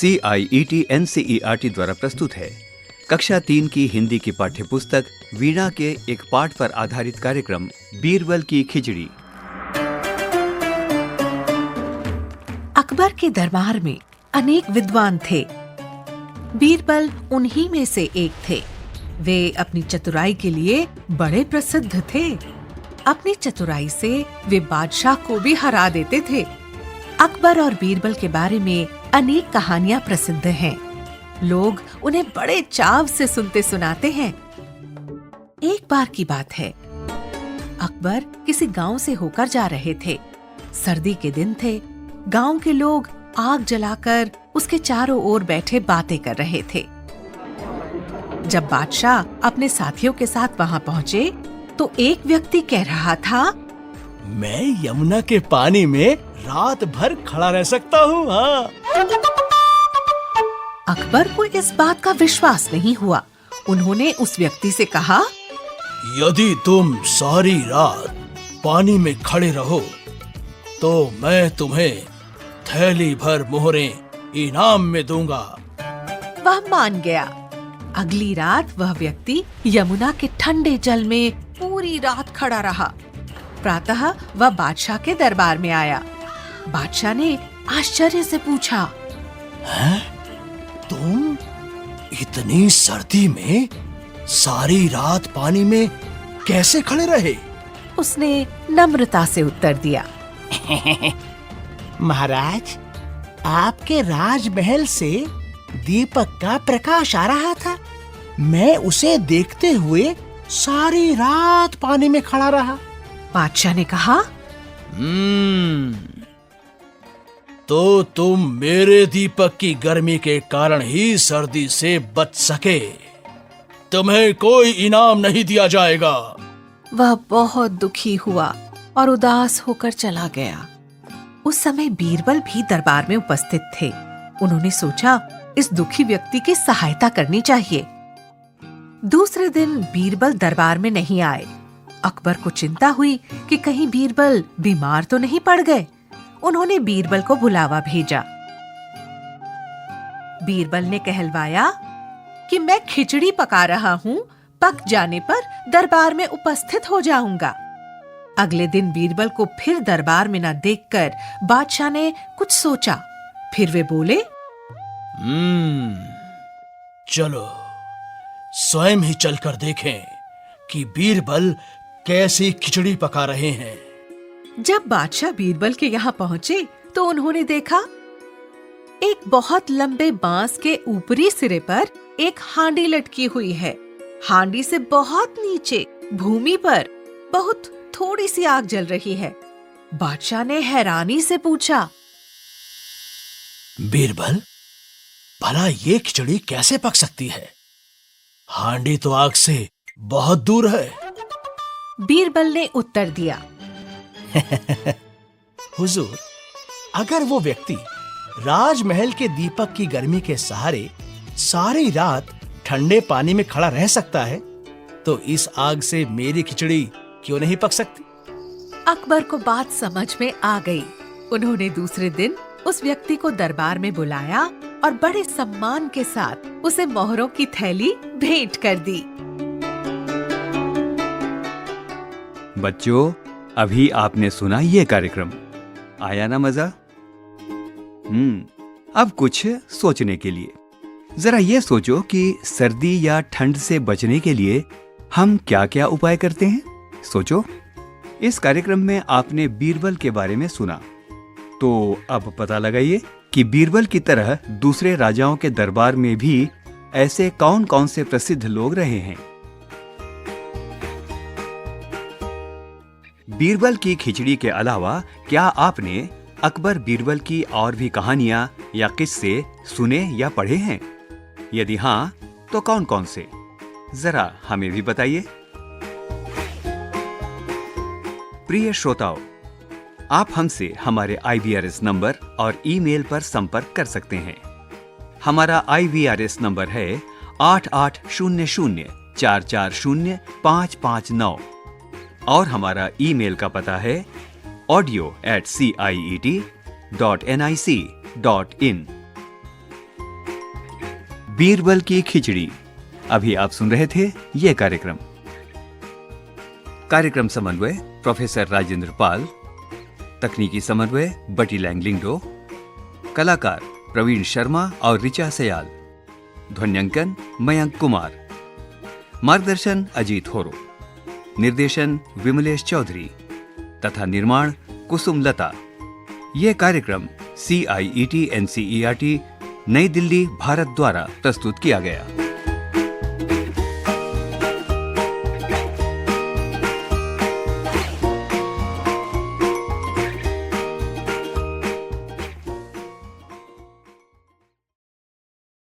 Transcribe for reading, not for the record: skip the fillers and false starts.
CIET NCERT द्वारा प्रस्तुत है। कक्षा 3 की हिंदी की पाठ्य पुस्तक वीणा के एक पाठ पर आधारित कार्यक्रम बीरबल की खिचड़ी। अकबर के दरबार में अनेक विद्वान थे। बीरबल उन्हीं में से एक थे। वे अपनी चतुराई के लिए बड़े प्रसिद्ध थे। अपनी चतुराई से वे बादशाह को भी हरा देते थे। अकबर और बीरबल के बारे में अनेक कहानियां प्रसिद्ध हैं। लोग उन्हें बड़े चाव से सुनते सुनाते हैं। एक बार की बात है, अकबर किसी गांव से होकर जा रहे थे। सर्दी के दिन थे। गांव के लोग आग जलाकर उसके चारों ओर बैठे बातें कर रहे थे। जब बादशाह अपने साथियों के साथ वहां पहुंचे तो एक व्यक्ति कह रहा था, मैं यमुना के पानी में रात भर खड़ा रह सकता हूँ। हाँ। अकबर को इस बात का विश्वास नहीं हुआ। उन्होंने उस व्यक्ति से कहा, यदि तुम सारी रात पानी में खड़े रहो तो मैं तुम्हें थैली भर मोहरें इनाम में दूंगा। वह मान गया। अगली रात वह व्यक्ति यमुना के ठंडे जल में पूरी रात खड़ा रहा। प्रातः वह बादशाह के दरबार में आया। बादशाह ने आश्चर्य से पूछा, हैं? तुम इतनी सर्दी में सारी रात पानी में कैसे खड़े रहे? उसने नम्रता से उत्तर दिया, महाराज, आपके राजमहल से दीपक का प्रकाश आ रहा था। मैं उसे देखते हुए सारी रात पानी में खड़ा रहा। बादशाह ने कहा, तो तुम मेरे दीपक की गर्मी के कारण ही सर्दी से बच सके। तुम्हें कोई इनाम नहीं दिया जाएगा। वह बहुत दुखी हुआ और उदास होकर चला गया। उस समय बीरबल भी दरबार में उपस्थित थे। उन्होंने सोचा, इस दुखी व्यक्ति की सहायता करनी चाहिए। दूसरे दिन बीरबल दरबार में नहीं आए। अकबर को चिंता हुई कि कहीं बीरबल बीमार तो नहीं पड़ गए। उन्होंने बीरबल को बुलावा भेजा। बीरबल ने कहलवाया कि मैं खिचड़ी पका रहा हूँ, पक जाने पर दरबार में उपस्थित हो जाऊंगा। अगले दिन बीरबल को फिर दरबार में न देखकर बादशाह ने कुछ सोचा। फिर वे बोले, चलो स्वयं ही चलकर देखें कि बीरबल कैसी खिचड़ी पका रहे हैं। जब बादशाह बीरबल के यहाँ पहुँचे तो उन्होंने देखा, एक बहुत लंबे बांस के ऊपरी सिरे पर एक हांडी लटकी हुई है। हांडी से बहुत नीचे भूमि पर बहुत थोड़ी सी आग जल रही है। बादशाह ने हैरानी से पूछा, बीरबल, भला ये खिचड़ी कैसे पक सकती है? हांडी तो आग से बहुत दूर है। बीरबल ने उत्तर दिया, हुजूर, अगर वो व्यक्ति राजमहल के दीपक की गर्मी के सहारे सारी रात ठंडे पानी में खड़ा रह सकता है, तो इस आग से मेरी खिचड़ी क्यों नहीं पक सकती? अकबर को बात समझ में आ गई। उन्होंने दूसरे दिन उस व्यक्ति को दरबार में बुलाया और बड़े सम्मान के साथ उसे मोहरों की थैली भेंट कर दी। बच्चों, अभी आपने सुना ये कार्यक्रम, आया ना मजा? अब कुछ सोचने के लिए। जरा ये सोचो कि सर्दी या ठंड से बचने के लिए हम क्या क्या उपाय करते हैं। सोचो, इस कार्यक्रम में आपने बीरबल के बारे में सुना, तो अब पता लगाइए कि बीरबल की तरह दूसरे राजाओं के दरबार में भी ऐसे कौन कौन से प्रसिद्ध लोग रहे हैं। बीरबल की खिचड़ी के अलावा क्या आपने अकबर बीरबल की और भी कहानियां या किस्से सुने या पढ़े हैं? यदि हाँ, तो कौन कौन से? जरा हमें भी बताइए। प्रिय श्रोताओ, आप हमसे हमारे IVRS नंबर और ईमेल पर संपर्क कर सकते हैं। हमारा IVRS नंबर है 8800440559 और हमारा ईमेल का पता है audio@ciet.nic.in। बीरबल की खिचड़ी। अभी आप सुन रहे थे ये कार्यक्रम समन्वय प्रोफेसर राजेंद्र पाल, तकनीकी समन्वय बटी लैंगलिंगडो, कलाकार प्रवीण शर्मा और ऋचा सयाल, ध्वन्यांकन मयंक कुमार, मार्गदर्शन अजीत होरो, निर्देशन विमलेश चौधरी तथा निर्माण कुसुम लता। यह कार्यक्रम CIET NCERT नई दिल्ली भारत द्वारा प्रस्तुत किया गया।